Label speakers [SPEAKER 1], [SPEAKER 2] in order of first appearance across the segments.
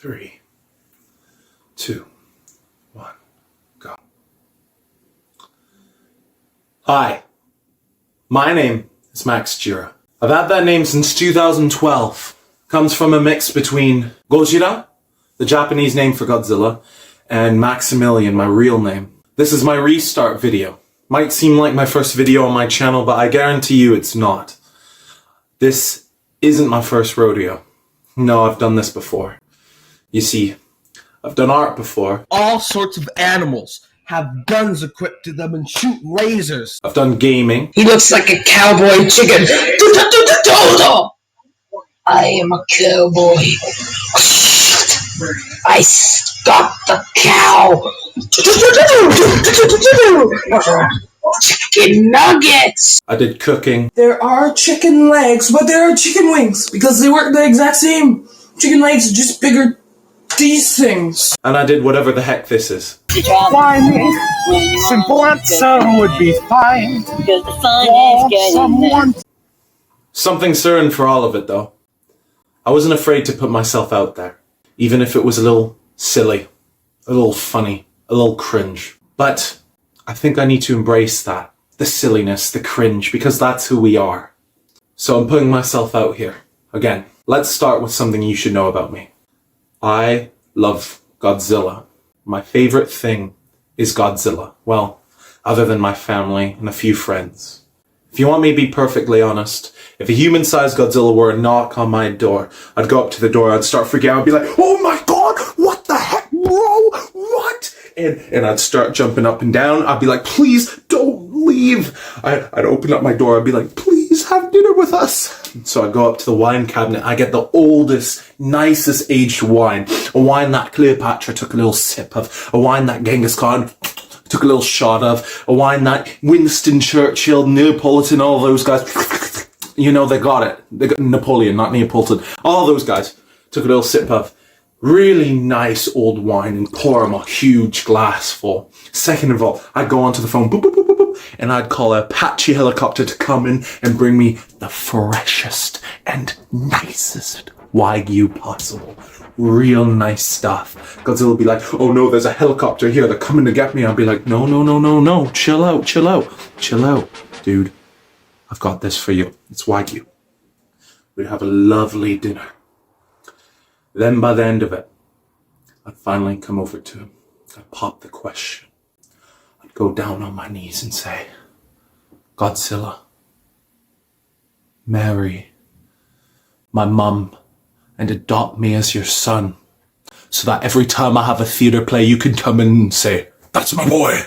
[SPEAKER 1] 3, 2, 1, go. Hi, my name is Maxjiira. I've had that name since 2012. Comes from a mix between Gojira, the Japanese name for Godzilla, and Maximilian, my real name. This is my restart video. Might seem like my first video on my channel, but I guarantee you it's not. This isn't my first rodeo. No, I've done this before. You see, I've done art before.
[SPEAKER 2] All sorts of animals have guns equipped to them and shoot lasers.
[SPEAKER 1] I've done gaming.
[SPEAKER 3] He looks like a cowboy chicken. I am a cowboy. I stalk the cow. Chicken nuggets.
[SPEAKER 1] I did cooking.
[SPEAKER 4] There are chicken legs, but there are chicken wings because they work the exact same. Chicken legs, just bigger. These things.
[SPEAKER 1] And I did whatever the heck this is.
[SPEAKER 5] Fine. Simple answer would be fine.
[SPEAKER 6] Because the fun is getting there.
[SPEAKER 1] Something certain for all of it, though. I wasn't afraid to put myself out there. Even if it was a little silly, a little funny, a little cringe. But I think I need to embrace that. The silliness, the cringe, because that's who we are. So I'm putting myself out here. Again, let's start with something you should know about me. I love Godzilla. My favorite thing is Godzilla. Well, other than my family and a few friends. If you want me to be perfectly honest, if a human-sized Godzilla were to knock on my door, I'd go up to the door, I'd start freaking out, I'd be like, oh my god, what the heck, bro, what? And I'd start jumping up and down, I'd be like, please don't leave. I'd open up my door, I'd be like, please have dinner with us. So I go up to the wine cabinet, I get the oldest, nicest aged wine. A wine that Cleopatra took a little sip of. A wine that Genghis Khan took a little shot of. A wine that Winston Churchill, Neapolitan, all those guys, you know, they got it. They got Napoleon, not Neapolitan. All those guys took a little sip of. Really nice old wine and pour them a huge glass full. Second of all, I'd go onto the phone, boop, boop, boop, boop, boop, and I'd call a Apache helicopter to come in and bring me the freshest and nicest Wagyu possible. Real nice stuff. Godzilla would be like, oh no, there's a helicopter here, they're coming to get me. I'd be like, no, no, no, no, no, chill out, chill out, chill out. Dude, I've got this for you. It's Wagyu. We'd have a lovely dinner. Then by the end of it, I'd finally come over to him. I'd pop the question. I'd go down on my knees and say, Godzilla, marry my mum and adopt me as your son, so that every time I have a theatre play, you can come in and say, that's my boy.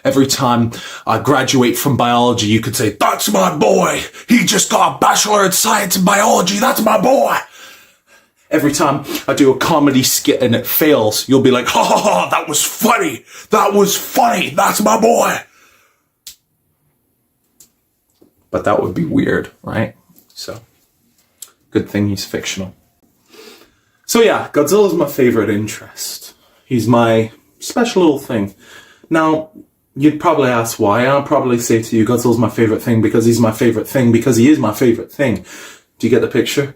[SPEAKER 1] Every time I graduate from biology, you could say, that's my boy. He just got a bachelor in science and biology. That's my boy. Every time I do a comedy skit and it fails, you'll be like, ha ha ha, that was funny. That was funny. That's my boy. But that would be weird, right? So, good thing he's fictional. So yeah, Godzilla's my favorite interest. He's my special little thing. Now, you'd probably ask why. I'll probably say to you, Godzilla's my favorite thing because he's my favorite thing because he is my favorite thing. Do you get the picture?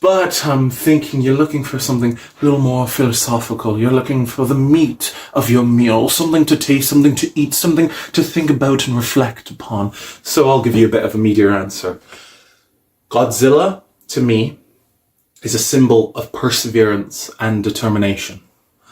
[SPEAKER 1] But I'm thinking you're looking for something a little more philosophical. You're looking for the meat of your meal, something to taste, something to eat, something to think about and reflect upon. So I'll give you a bit of a meatier answer. Godzilla, to me, is a symbol of perseverance and determination.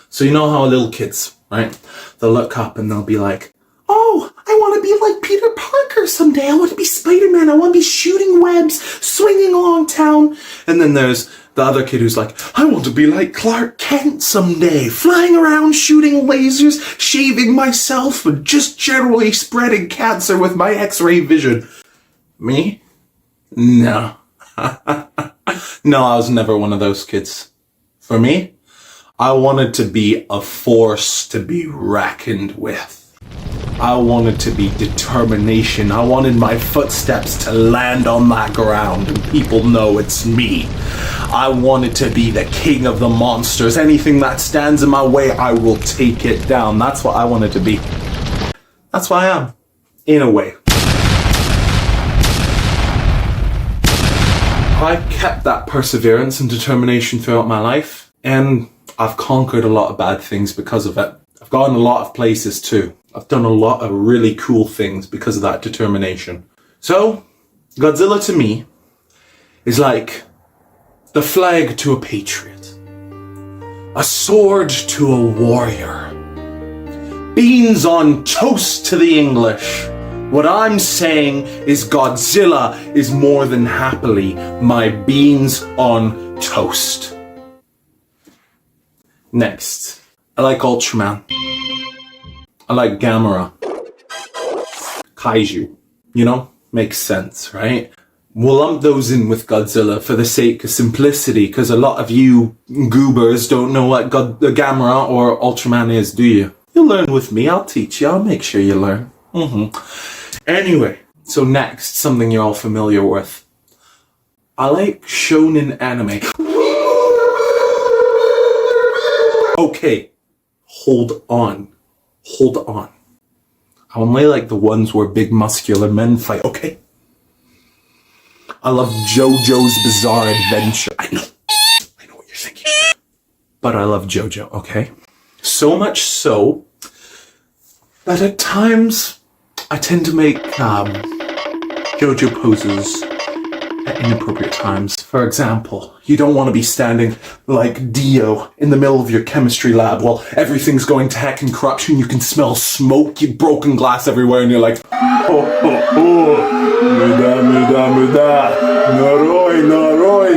[SPEAKER 1] So you know how little kids, right? They'll look up and they'll be like, oh, I want to be like Peter Parker someday. I want to be Spider-Man. I want to be shooting webs, swinging along town. And then there's the other kid who's like, I want to be like Clark Kent someday, flying around, shooting lasers, shaving myself, and just generally spreading cancer with my X-ray vision. Me? No. No, I was never one of those kids. For me, I wanted to be a force to be reckoned with. I wanted to be determination. I wanted my footsteps to land on that ground and people know it's me. I wanted to be the king of the monsters. Anything that stands in my way, I will take it down. That's what I wanted to be. That's what I am, in a way. I kept that perseverance and determination throughout my life, and I've conquered a lot of bad things because of it. I've gone a lot of places too. I've done a lot of really cool things because of that determination. So, Godzilla to me is like the flag to a patriot, a sword to a warrior, beans on toast to the English. What I'm saying is Godzilla is more than happily my beans on toast. Next, I like Ultraman. I like Gamera. Kaiju. You know? Makes sense, right? We'll lump those in with Godzilla for the sake of simplicity, because a lot of you goobers don't know what Gamera or Ultraman is, do you? You'll learn with me. I'll teach you. I'll make sure you learn. Anyway, so next, something you're all familiar with. I like shonen anime. Okay, hold on. I only like the ones where big muscular men fight, okay? I love JoJo's Bizarre Adventure. I know what you're thinking. But I love JoJo, okay? So much so that at times I tend to make JoJo poses at inappropriate times. For example, you don't want to be standing like Dio in the middle of your chemistry lab while everything's going to heck and corruption. You can smell smoke, you broken glass everywhere, and you're like,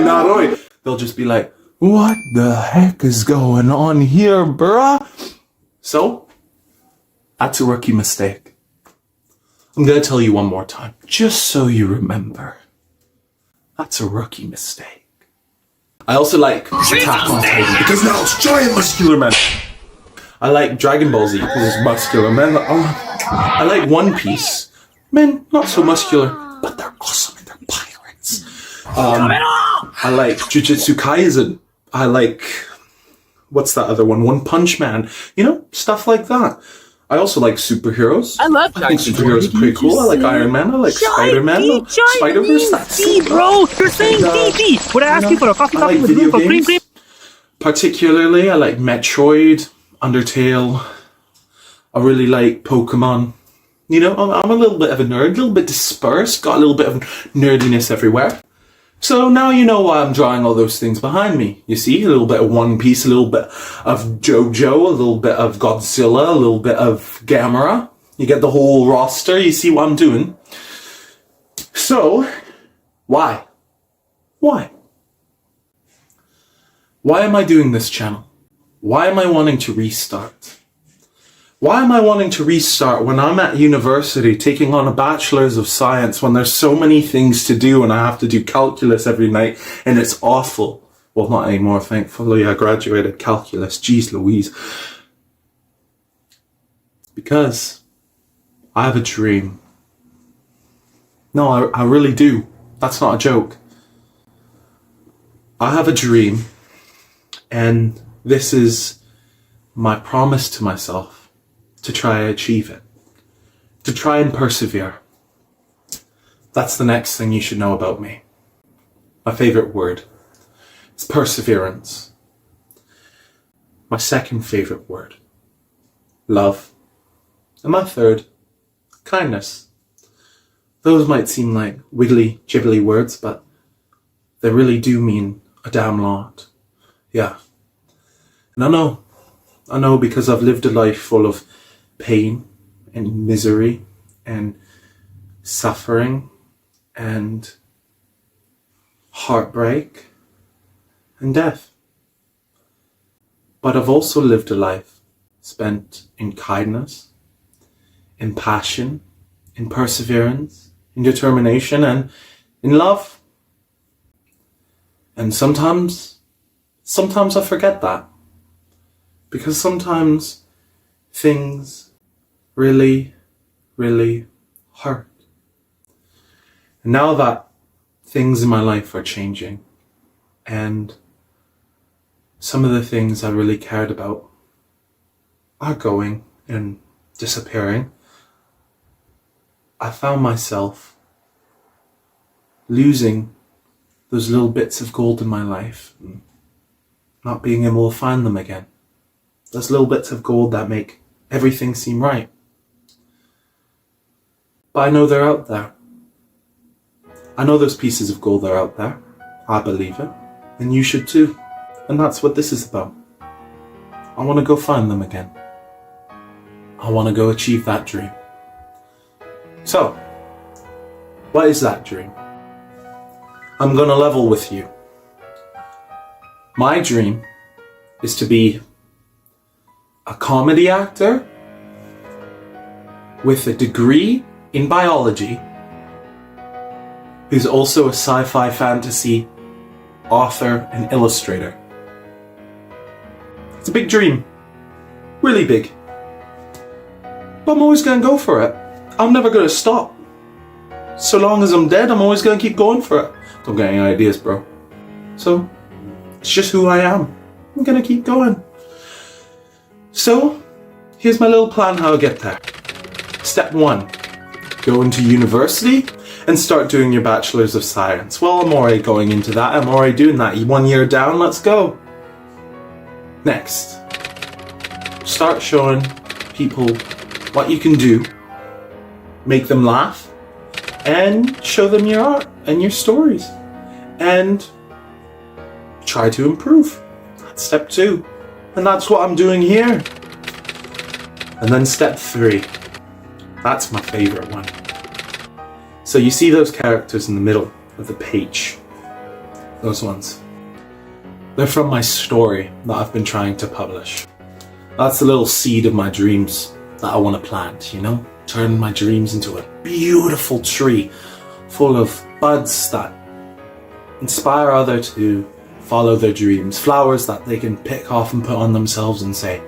[SPEAKER 1] naroi. They'll just be like, what the heck is going on here, bruh? So, that's a rookie mistake. I'm gonna tell you one more time, just so you remember. That's a rookie mistake. I also like Attack on Titan because now it's giant muscular men. I like Dragon Ball Z because it's muscular men. I like One Piece. Men, not so muscular, but they're awesome and they're pirates. I like Jujutsu Kaisen. I like, what's that other one? One Punch Man. You know, stuff like that. I also like superheroes. I think superheroes are pretty cool. I like Iron Man. I like Spider-Man. Spider-Verse. That's it,
[SPEAKER 5] bro. You're saying DD. Would I ask you for a coffee with room for cream?
[SPEAKER 1] Particularly, I like Metroid, Undertale. I really like Pokemon. You know, I'm a little bit of a nerd, a little bit dispersed, got a little bit of nerdiness everywhere. So now you know why I'm drawing all those things behind me. You see, a little bit of One Piece, a little bit of JoJo, a little bit of Godzilla, a little bit of Gamera. You get the whole roster, you see what I'm doing. So, why? Why am I doing this channel? Why am I wanting to restart? Why am I wanting to restart when I'm at university taking on a bachelor's of science when there's so many things to do and I have to do calculus every night and it's awful? Well, not anymore, thankfully. I graduated calculus. Jeez Louise. Because I have a dream. No, I really do. That's not a joke. I have a dream, and this is my promise to myself. To try and achieve it. To try and persevere. That's the next thing you should know about me. My favorite word is perseverance. My second favorite word, love. And my third, kindness. Those might seem like wiggly, jibbly words, but they really do mean a damn lot. Yeah. And I know because I've lived a life full of pain and misery and suffering and heartbreak and death. But I've also lived a life spent in kindness, in passion, in perseverance, in determination, and in love. And sometimes I forget that. Because sometimes things really, really hurt. And now that things in my life are changing, and some of the things I really cared about are going and disappearing, I found myself losing those little bits of gold in my life. not being able to find them again. Those little bits of gold that make everything seem right. But I know they're out there. I know those pieces of gold are out there. I believe it. And you should too. And that's what this is about. I want to go find them again. I want to go achieve that dream. So, what is that dream? I'm going to level with you. My dream is to be a comedy actor with a degree in biology who's also a sci-fi fantasy author and illustrator. It's a big dream. Really big. But I'm always going to go for it. I'm never going to stop. So long as I'm dead, I'm always going to keep going for it. Don't get any ideas, bro. So, it's just who I am. I'm going to keep going. So, here's my little plan how to get there. Step 1. Go into university and start doing your Bachelor's of Science. Well, I'm already going into that. I'm already doing that. 1 year down, let's go. Next. Start showing people what you can do. Make them laugh. And show them your art and your stories. And try to improve. That's step 2. And that's what I'm doing here. And then step 3. That's my favorite one. So you see those characters in the middle of the page. Those ones. They're from my story that I've been trying to publish. That's the little seed of my dreams that I want to plant, you know? Turn my dreams into a beautiful tree full of buds that inspire others to follow their dreams. Flowers that they can pick off and put on themselves and say,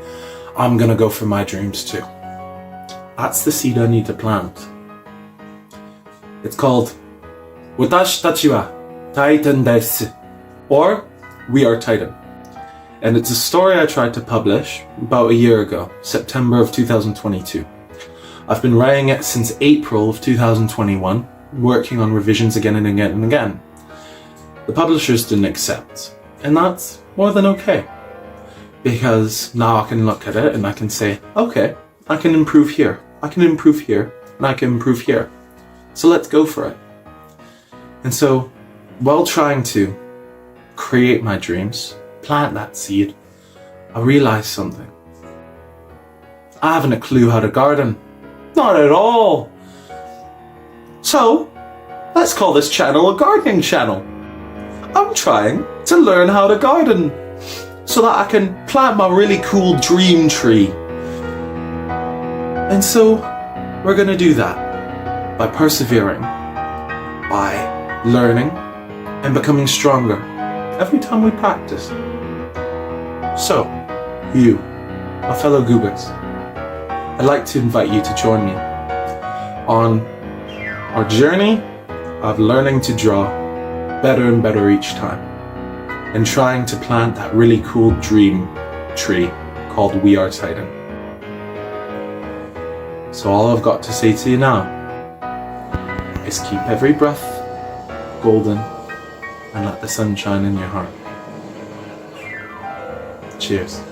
[SPEAKER 1] I'm gonna go for my dreams too. That's the seed I need to plant. It's called Watashi tachi wa Titan desu, or We Are Titan. And it's a story I tried to publish about a year ago, September of 2022. I've been writing it since April of 2021, working on revisions again and again and again. The publishers didn't accept, and that's more than okay. Because now I can look at it and I can say, okay, I can improve here, I can improve here, and I can improve here. So let's go for it. And so, while trying to create my dreams, plant that seed, I realized something. I haven't a clue how to garden. Not at all. So, let's call this channel a gardening channel. I'm trying to learn how to garden so that I can plant my really cool dream tree. And so, we're gonna do that by persevering, by learning and becoming stronger every time we practice. So, you, my fellow goobers, I'd like to invite you to join me on our journey of learning to draw better and better each time and trying to plant that really cool dream tree called We Are Titan. So all I've got to say to you now is keep every breath golden and let the sun shine in your heart. Cheers.